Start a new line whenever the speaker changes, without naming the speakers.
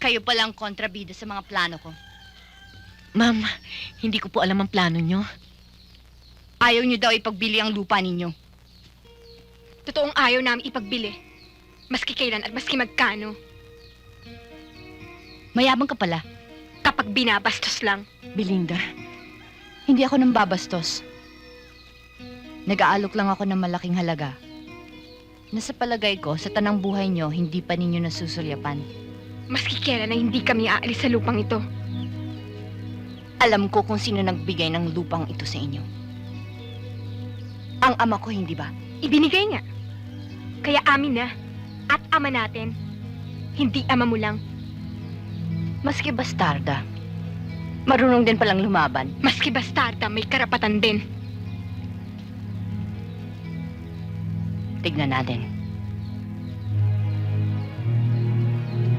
Kayo palang kontrabida sa mga plano ko.
Ma'am, hindi ko po alam ang plano nyo.
Ayaw niyo daw ipagbili ang lupa ninyo.
Totoong ayaw namin ipagbili. Maski kailan at maski magkano.
Mayabang ka pala.
Kapag binabastos lang.
Belinda,
Hindi ako nang babastos. Nag-aalok lang ako ng malaking halaga. Nasa palagay ko, sa tanang buhay nyo, hindi pa ninyo nasusulyapan.
Maski kailan na hindi kami aalis sa lupang ito.
Alam ko kung sino nagbigay ng lupang ito sa inyo. Ang ama ko, hindi ba?
Ibinigay nga. Kaya amin na. At ama natin. Hindi ama mo lang.
Maski bastarda, marunong din palang lumaban.
Maski bastarda, may karapatan din.
Tignan natin.